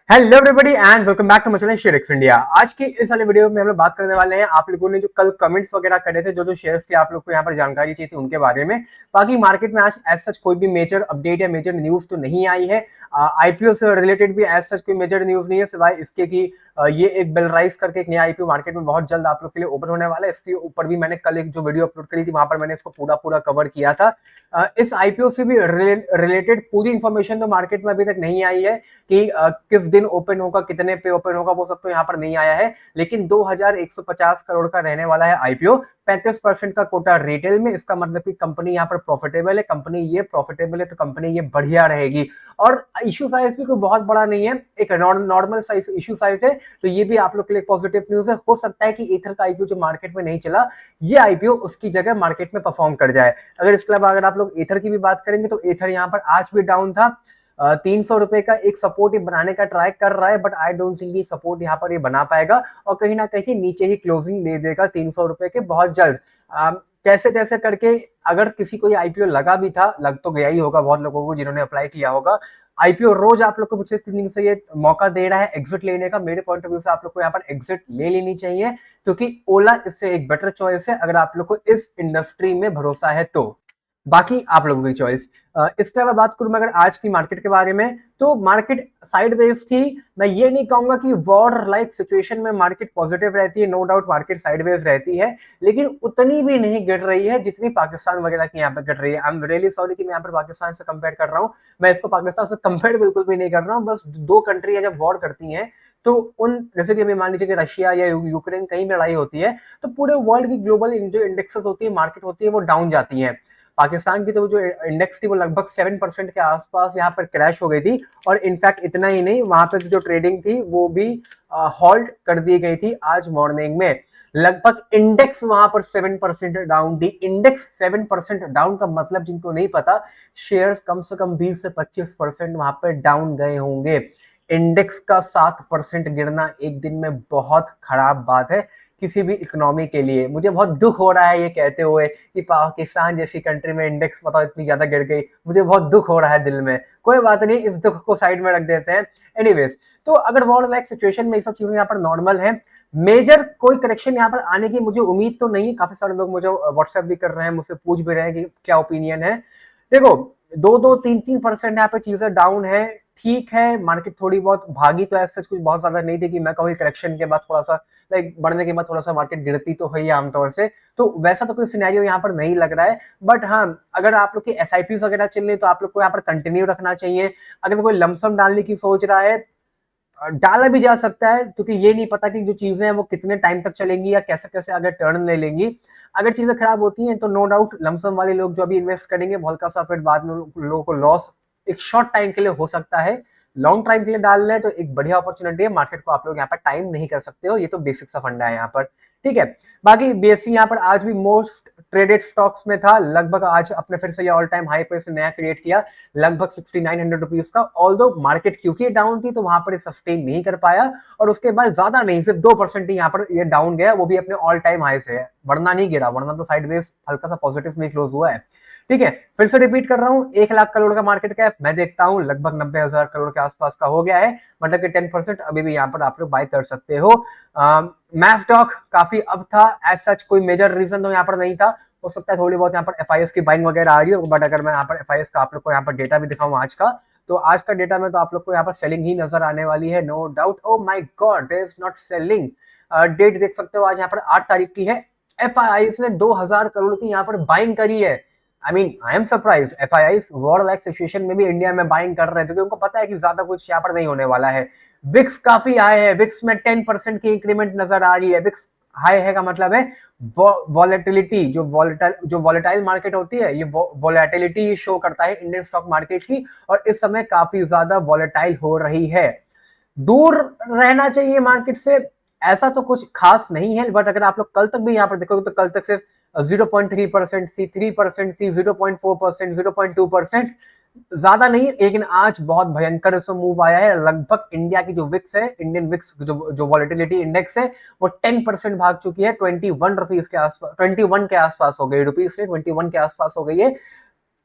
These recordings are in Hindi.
Hello everybody and welcome back to my channel ShareX India. आज की इस वाले वीडियो में हम लोग बात करने वाले हैं आप लोगों ने जो कल कमेंट्स वगैरह करे थे, जो शेयर्स की आप लोग को यहाँ पर जानकारी चाहिए थी उनके बारे में। बाकी मार्केट में आज एज सच कोई भी मेजर अपडेट या मेजर न्यूज तो नहीं आई है। आईपीओ से रिलेटेड भी एज सच कोई मेजर न्यूज नहीं है, सिवाय इसके कि ये एक बेलराइज करके एक नया आईपीओ मार्केट में बहुत जल्द आप लोग के लिए ओपन होने वाला है। इसके ऊपर भी मैंने कल एक जो वीडियो अपलोड करी थी वहां पर मैंने इसको पूरा कवर किया था। इस आईपीओ से भी रिलेटेड पूरी इंफॉर्मेशन तो मार्केट में अभी तक नहीं आई है कि किस दिन ओपन होगा, कितने पे ओपन होगा, वो सब तो यहाँ पर नहीं आया है। लेकिन 2150 करोड़ का रहने वाला है आईपीओ, 35% का कोटा रिटेल में। इसका मतलब कि कंपनी यहाँ पर प्रॉफिटेबल है, कंपनी ये प्रॉफिटेबल है तो कंपनी ये बढ़िया रहेगी। और इश्यू साइज भी कोई बहुत बड़ा नहीं है, एक नॉर्मल साइज इश्यू साइज है, तो ये भी आप लोग के लिए पॉजिटिव न्यूज है। हो सकता है कि ईथर का आईपीओ जो मार्केट में नहीं चला, ये आईपीओ उसकी जगह मार्केट में परफॉर्म कर जाए। अगर इसके अलावा अगर आप लोग ईथर की भी बात करेंगे तो ईथर यहाँ पर आज भी डाउन था। 300 रुपए का एक सपोर्ट ये बनाने का ट्राई कर रहा है, बट आई डोंट थिंक ये सपोर्ट यहाँ पर ये बना पाएगा और कहीं ना कहीं नीचे ही क्लोजिंग दे देगा 300 रुपए के बहुत जल्द। कैसे कैसे करके अगर किसी को ये आईपीओ लगा भी था, लग तो गया ही होगा बहुत लोगों को जिन्होंने अप्लाई किया होगा। आईपीओ रोज आप लोग को पिछले 3 दिन से ये मौका दे रहा है एग्जिट लेने का। मेरे पॉइंट ऑफ व्यू से आप लोग को यहाँ पर एग्जिट ले लेनी चाहिए, क्योंकि ओला इससे एक बेटर चॉइस है अगर आप लोग को इस इंडस्ट्री में भरोसा है तो। बाकी आप लोगों की चॉइस। इसके अलावा बात करूं मैं अगर आज की मार्केट के बारे में, तो मार्केट साइडवेज थी। मैं ये नहीं कहूंगा कि वॉर लाइक सिचुएशन में मार्केट पॉजिटिव रहती है, नो डाउट मार्केट साइडवेज रहती है, लेकिन उतनी भी नहीं गिर रही है जितनी पाकिस्तान वगैरह की यहाँ पे गिर रही है। आई एम रियली सॉरी कि मैं यहाँ पर पाकिस्तान से कंपेयर कर रहा हूँ, मैं इसको पाकिस्तान से कंपेयर बिल्कुल भी नहीं कर रहा हूँ। बस दो कंट्री है जब वॉर करती हैं तो उन, जैसे कि अभी मान लीजिए कि रशिया या यूक्रेन कहीं लड़ाई होती है तो पूरे वर्ल्ड की ग्लोबल जो इंडेक्सेस होती है, मार्केट होती है, वो डाउन जाती है। पाकिस्तान की तो जो इंडेक्स थी वो लगभग 7% के आसपास यहाँ पर क्रैश हो गई थी। और इनफैक्ट इतना ही नहीं, वहां पर जो ट्रेडिंग थी वो भी हॉल्ट कर दी गई थी आज मॉर्निंग में। लगभग इंडेक्स वहां पर 7% डाउन थी। इंडेक्स 7% डाउन का मतलब जिनको नहीं पता, शेयर्स कम से कम 20 से 25% वहां पर डाउन गए होंगे। इंडेक्स का 7% गिरना एक दिन में बहुत खराब बात है किसी भी इकोनॉमी के लिए। मुझे बहुत दुख हो रहा है ये कहते हुए कि पाकिस्तान जैसी कंट्री में इंडेक्स बताओ इतनी ज्यादा गिर गई। मुझे बहुत दुख हो रहा है दिल में। कोई बात नहीं, इस दुख को साइड में रख देते हैं। एनीवेज, तो अगर वॉर लाइक सिचुएशन में ये सब चीजें यहाँ पर नॉर्मल है, मेजर कोई करेक्शन यहाँ पर आने की मुझे उम्मीद तो नहीं है। काफी सारे लोग मुझे व्हाट्सएप भी कर रहे हैं, मुझसे पूछ भी रहे हैं कि क्या ओपिनियन है। देखो, 2-3% यहाँ पे चीजें डाउन है, ठीक है। मार्केट थोड़ी बहुत भागी तो ऐसा कुछ बहुत ज्यादा नहीं थी कि मैं कहूँ करेक्शन के बाद थोड़ा सा लाइक बढ़ने के बाद थोड़ा सा मार्केट गिरती तो है ही आमतौर से, तो वैसा तो कोई सिनेरियो यहाँ पर नहीं लग रहा है। बट हाँ, अगर आप लोग की एसआईपी वगैरह चल रही है तो आप लोग को यहाँ पर कंटिन्यू रखना चाहिए। अगर कोई लमसम डालने की सोच रहा है, डाला भी जा सकता है, क्योंकि ये नहीं पता कि जो चीजें हैं वो कितने टाइम तक चलेंगी या कैसे कैसे अगर टर्न ले लेंगी। अगर चीजें खराब होती हैं तो नो डाउट लमसम वाले लोग जो अभी इन्वेस्ट करेंगे हल्का सा फिर बाद में लोगों को लॉस एक शॉर्ट टाइम के लिए हो सकता है। लॉन्ग टाइम के लिए डाल रहे हैं तो एक बढ़िया अपॉर्चुनिटी है। मार्केट को आप लोग यहाँ पर टाइम नहीं कर सकते हो, ये तो बेसिक सा फंडा है यहाँ पर, ठीक है। बाकी बीएससी यहाँ पर आज भी मोस्ट ट्रेडेड स्टॉक्स में था। लगभग आज अपने फिर से ये ऑल टाइम हाई पे से नया क्रिएट किया, लगभग 6900 रुपीज का। ऑल्दो मार्केट क्योंकि डाउन थी तो वहां पर सस्टेन नहीं कर पाया, और उसके बाद ज्यादा नहीं, सिर्फ 2% ही यहाँ पर ये डाउन गया, वो भी अपने ऑल टाइम हाई से है, वरना नहीं गिरा, वरना तो साइडवेज हल्का सा पॉजिटिव में क्लोज हुआ है, ठीक है। फिर से रिपीट कर रहा हूँ, 1 लाख करोड़ का मार्केट कैप मैं देखता हूँ लगभग 90,000 करोड़ के आसपास का हो गया है, मतलब कि 10% अभी भी यहाँ पर आप लोग बाय कर सकते हो। मैफडॉक काफी अब था, एज सच कोई मेजर रीजन तो यहाँ पर नहीं था। हो सकता है थोड़ी बहुत यहाँ पर एफआईएस की बाइंग वगैरह आ रही है, बट अगर मैं यहाँ पर एफआईएस का आप लोग को यहाँ पर डेटा भी दिखाऊं आज का, तो आज का डेटा में तो आप लोग को यहाँ पर सेलिंग ही नजर आने वाली है, no doubt. Oh my God, there is not selling. Date देख सकते हो, आज यहाँ पर 8 तारीख की है। एफआईएस ने 2000 करोड़ की यहाँ पर बाइंग करी है। I am surprise. FIIs war like situation में भी इंडिया में बाइंग कर रहे हैं, क्योंकि उनको पता है कि ज्यादा कुछ यहाँ पर नहीं होने वाला है। विक्स काफी हाई है, विक्स में 10% की इंक्रीमेंट नजर आ रही है। विक्स हाई है का मतलब है वॉलेटिलिटी, जो वॉलेटाइल मार्केट होती है, ये वॉलेटिलिटी शो करता है इंडियन स्टॉक मार्केट की, और इस समय काफी ज्यादा वॉलेटाइल हो रही है। दूर रहना चाहिए मार्केट से, ऐसा तो कुछ खास नहीं है। बट अगर आप लोग कल तक भी यहाँ पर देखोगे तो कल तक सिर्फ 0.3% थी, 3% थी, 0.4%, 0.2%, ज्यादा नहीं, लेकिन आज बहुत भयंकर इसमें मूव आया है। लगभग इंडिया की जो विक्स है, इंडियन विक्स जो वॉलेटिलिटी इंडेक्स है, वो 10% भाग चुकी है। 21 रुपीज के आसपास, 21 के आसपास हो गई, रुपीज से 21 के आसपास हो गई है।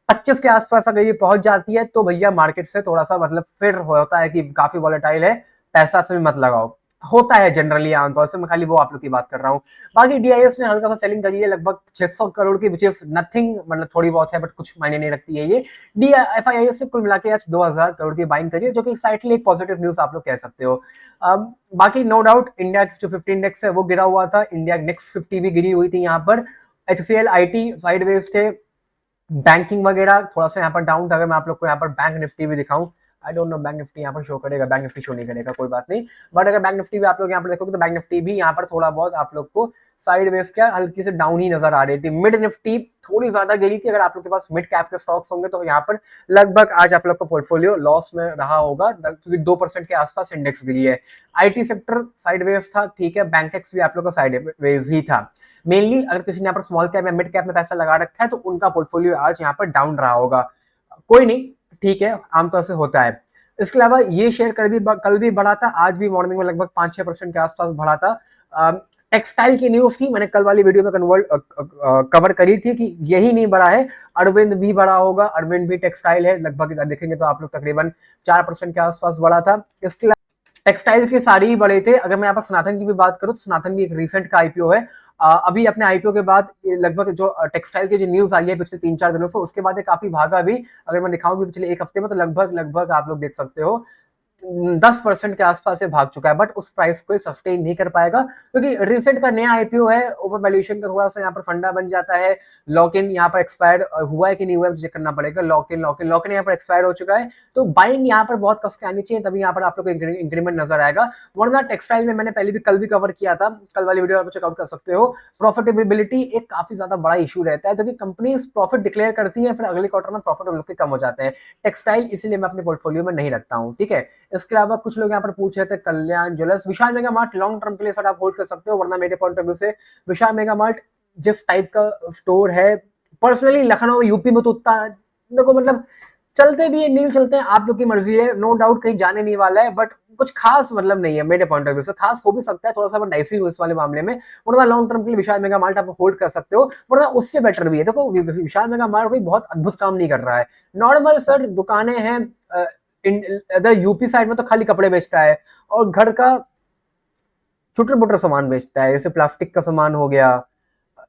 25 के आसपास अगर ये पहुंच जाती है तो भैया मार्केट से थोड़ा सा मतलब फिर होता है कि काफी वॉलेटाइल है, पैसा से मत लगाओ, होता है जनरली आमतौर से, मैं खाली वो आप लोग की बात कर रहा हूँ। बाकी डीआईएस ने हल्का सा सेलिंग करी है लगभग 600 करोड़ की, विच इज नथिंग, मतलब थोड़ी बहुत है बट कुछ मायने नहीं रखती है ये। डीएफआईआईएस ने कुल मिला के आज 2000 करोड़ की बाइंग करी है, जो कि साइटली एक पॉजिटिव न्यूज आप लोग कह सकते हो। बाकी नो डाउट इंडिया जो 50 इंडेक्स है वो गिरा हुआ था, इंडिया नेक्स्ट 50 भी गिरी हुई थी यहाँ पर। एचसीएल आईटी साइडवेज थे, बैंकिंग वगैरह थोड़ा सा यहाँ पर डाउन था। अगर मैं आप लोग को यहाँ पर बैंक निफ्टी भी दिखाऊं, I don't know bank Nifty यहाँ पर शो करेगा, बैंक निफ्टी शो नहीं करेगा, कोई बात नहीं। बट अगर बैंक निफ्टी भी आप लोग यहाँ पर देखोगे तो बैंक निफ्टी भी यहाँ पर थोड़ा बहुत आप लोग को साइड वेज क्या हल्की से डाउन ही नजर आ रही थी। मिड निफ्टी थोड़ी ज्यादा गिरी थी। अगर आप लोग के पास मिड कैप के स्टॉक्स होंगे तो यहाँ पर लगभग आज आप लोग का पोर्टफोलियो लॉस में रहा होगा, क्योंकि 2% के आसपास इंडेक्स गिरी है। आईटी सेक्टर साइडवेज था, ठीक है, बैंकेक्स भी आप लोग का साइडवेज ही था। मेनली अगर किसी ने यहाँ पर स्मॉल कैप या मिड कैप में पैसा लगा रखा है तो उनका पोर्टफोलियो आज यहाँ पर डाउन रहा होगा। कोई नहीं, ठीक है, आमतौर से होता है। इसके अलावा ये शेयर कल भी बढ़ा था, आज भी मॉर्निंग में लगभग 5-6% के आसपास बढ़ा था। टेक्सटाइल की न्यूज थी, मैंने कल वाली वीडियो में कवर करी थी कि यही नहीं बढ़ा है, अरविंद भी बढ़ा होगा। अरविंद भी टेक्सटाइल है, लगभग देखेंगे तो आप लोग तकरीबन 4% के आसपास बढ़ा था। इसके टेक्सटाइल्स के सारे ही बड़े थे। अगर मैं यहाँ पर सनातन की भी बात करूं तो सनातन भी एक रिसेंट का आईपीओ है। अभी अपने आईपीओ के बाद लगभग जो टेक्सटाइल की जो न्यूज आई है पिछले 3-4 दिनों से, उसके बाद ये काफी भागा भी। अगर मैं दिखाऊं भी पिछले एक हफ्ते में तो लगभग आप लोग देख सकते हो 10% के आसपास से भाग चुका है। बट उस प्राइस को सस्टेन नहीं कर पाएगा, क्योंकि रिसेंट का नया आईपीओ है, ओवर वैल्यूएशन का थोड़ा सा यहाँ पर फंडा बन जाता है। लॉक इन यहाँ पर एक्सपायर हुआ है कि नहीं हुआ है चेक करना पड़ेगा। लॉक इन यहाँ पर एक्सपायर हो चुका है, तो बाइंग यहाँ पर बहुत कस के आनी चाहिए, तभी यहाँ पर आप लोग को इंक्रीमेंट नजर आएगा। वरना टेक्सटाइल में मैंने पहले भी कल भी कवर किया था, कल वाली वीडियो आप चेकआउट कर सकते हो। प्रॉफिटेबिलिटी एक काफी ज्यादा बड़ा इशू रहता है, क्योंकि कंपनी प्रॉफिट डिक्लेयर करती है, फिर अगले क्वार्टर में प्रॉफिट उन लोग के कम हो जाते हैं। टेक्सटाइल इसीलिए मैं अपने पोर्टफोलियो में नहीं रखता हूँ, ठीक है। इसके अलावा कुछ लोग यहाँ पर पूछ रहे थे कल्याण ज्वेलर्स, विशाल मेगा मार्ट लॉन्ग टर्म के लिए सर आप होल्ड कर सकते हो, वरना मेरे पॉइंट ऑफ व्यू से विशाल मेगा मार्ट जिस टाइप का स्टोर है, पर्सनली लखनऊ यूपी में तो उतना देखो, मतलब चलते भी है नहीं चलते हैं, आप लोग की मर्जी है, नो डाउट कहीं जाने नहीं वाला है, बट कुछ खास मतलब नहीं है मेरे पॉइंट ऑफ व्यू से। खास हो भी सकता है थोड़ा सा डाइसी हो इस वाले मामले में, वरना लॉन्ग टर्म के लिए विशाल मेगा मार्ट आप होल्ड कर सकते हो। वरना उससे बेटर भी है, देखो विशाल मेगा मार्ट कोई बहुत अद्भुत काम नहीं कर रहा है, नॉर्मल सर दुकानें हैं। इधर यूपी साइड में तो खाली कपड़े बेचता है और घर का छोटे मोटे सामान बेचता है, जैसे प्लास्टिक का सामान हो गया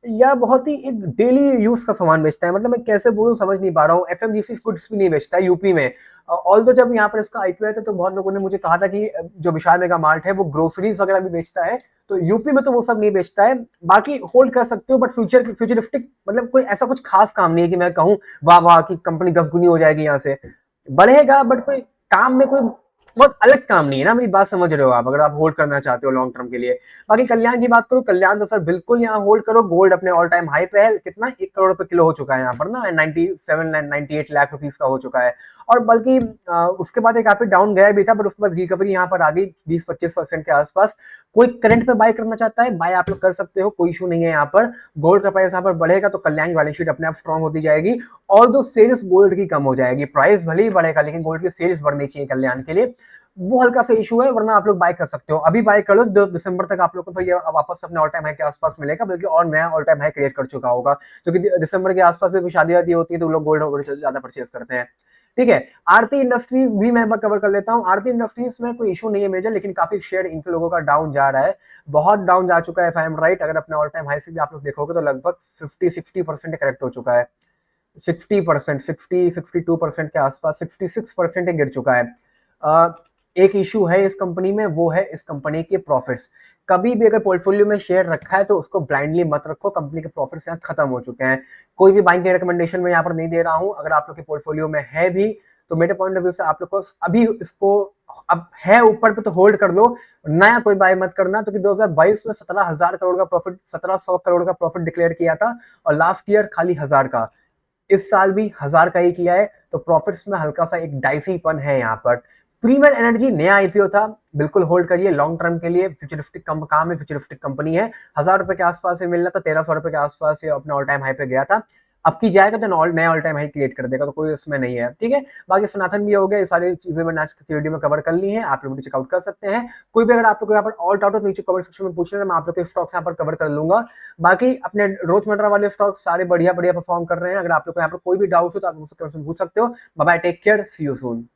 या बहुत ही एक डेली यूज का सामान बेचता है। मतलब मैं कैसे बोलूं समझ नहीं पा रहा हूँ। एफएमजीसी गुड्स भी नहीं बेचता है यूपी में। ऑल्दो जब यहाँ पर इसका आईपीओ था तो बहुत लोगों ने मुझे कहा था कि जो विशाल मेगा मार्ट है वो ग्रोसरीज वगैरह भी बेचता है, तो यूपी में तो वो सब नहीं बेचता है। बाकी होल्ड कर सकते हो, बट फ्यूचरिस्टिक मतलब कोई ऐसा कुछ खास काम नहीं है कि मैं कहूँ वाह वाह की कंपनी 10 गुनी हो जाएगी, यहाँ से बढ़ेगा, बट कोई काम में कोई बहुत अलग काम नहीं है ना, मेरी बात समझ रहे हो आप, अगर आप होल्ड करना चाहते हो लॉन्ग टर्म के लिए। बाकी कल्याण की बात करो, कल्याण तो सर बिल्कुल यहाँ होल्ड करो। गोल्ड अपने ऑल टाइम हाई पे है, कितना 1 करोड़ रुपए किलो हो चुका है यहाँ पर ना, 97-98 लाख रुपीज का हो चुका है। और बल्कि उसके बाद एक काफी डाउन गया भी था, बट उसके बाद रिकवरी यहाँ पर आ गई 20-25% के आसपास। कोई करंट पे बाय करना चाहता है, बाय आप लोग कर सकते हो, कोई इशू नहीं है यहाँ पर। गोल्ड का प्राइस यहाँ पर बढ़ेगा तो कल्याण की बैलेंस शीट अपने आप स्ट्रॉन्ग होती जाएगी, और दो सेल्स गोल्ड की कम हो जाएगी। प्राइस भले ही बढ़ेगा लेकिन गोल्ड की सेल्स बढ़नी चाहिए कल्याण के लिए, वो हल्का सा इशू है। वरना आप लोग बाय कर सकते हो, अभी बाय कर लो, दिसंबर तक आप लोग को फिर ये वापस अपने ऑल टाइम हाई के आसपास मिलेगा, बल्कि और नया ऑल टाइम हाई क्रिएट कर चुका होगा, क्योंकि दिसंबर के आसपास से शादी वादी होती है तो लोग गोल्ड ज्यादा परचेज करते हैं, ठीक है। आरती इंडस्ट्रीज भी मैं कवर कर लेता हूँ। आरती इंडस्ट्रीज में कोई इशू नहीं है मेजर, लेकिन काफी शेयर इन लोगों का डाउन जा रहा है, बहुत डाउन जा चुका है इफ आई एम राइट। अगर अपने ऑल टाइम हाई से भी आप लोग देखोगे तो लगभग 50-60% करेक्ट हो चुका है, 60%, 60-62% के आसपास, 66% गिर चुका है। एक इशू है इस कंपनी में, वो है इस कंपनी के प्रॉफिट्स। कभी भी अगर पोर्टफोलियो में शेयर रखा है तो उसको ब्लाइंडली मत रखो, कंपनी के प्रॉफिट्स यहाँ खत्म हो चुके हैं। कोई भी बाइंग की रिकमेंडेशन में यहाँ पर नहीं दे रहा हूँ, अगर आप लोग के पोर्टफोलियो में है भी तो मेरे पॉइंट ऑफ व्यू से आप लोग को अभी इसको अब है ऊपर पे तो होल्ड कर लो, नया कोई बाय मत करना, क्योंकि 2022 में 17,000 करोड़ का प्रॉफिट, 1700 करोड़ का प्रॉफिट डिक्लेयर किया था, और लास्ट ईयर खाली 1000 का। इस साल भी 1000 का ही किया है, तो प्रॉफिट्स में हल्का सा एक डाइसीपन है यहाँ पर। प्रीमियर एनर्जी नया आईपीओ था, बिल्कुल होल्ड करिए लॉन्ग टर्म के लिए, फ्यूचरिस्टिक काम है, फ्यूचरिस्टिक कंपनी है। 1000 रुपए के आसपास से मिलना था, 1300 रुपए के आसपास से अपने ऑल टाइम हाई पे गया था। अब की जाएगा तो नया ऑल टाइम हाई क्रिएट कर देगा, तो कोई उसमें नहीं है, ठीक है। बाकी सनातन भी हो गया, ये सारी चीजें मैंने आज की वीडियो में कवर कर ली है, आप लोग चेकआउट कर सकते हैं। कोई भी अगर आप लोग यहाँ पर ऑल डाउट हो तो नीचे कमेंट सेक्शन में पूछ लेना, मैं आप लोग के स्टॉक्स यहाँ पर कवर कर लूंगा। बाकी अपने रोजमर्रा वाले स्टॉक सारे बढ़िया बढ़िया परफॉर्म कर रहे हैं। अगर आप लोग को यहाँ पर कोई भी डाउट हो तो आप मुझसे पूछ सकते हो। Bye bye, take care, see you soon.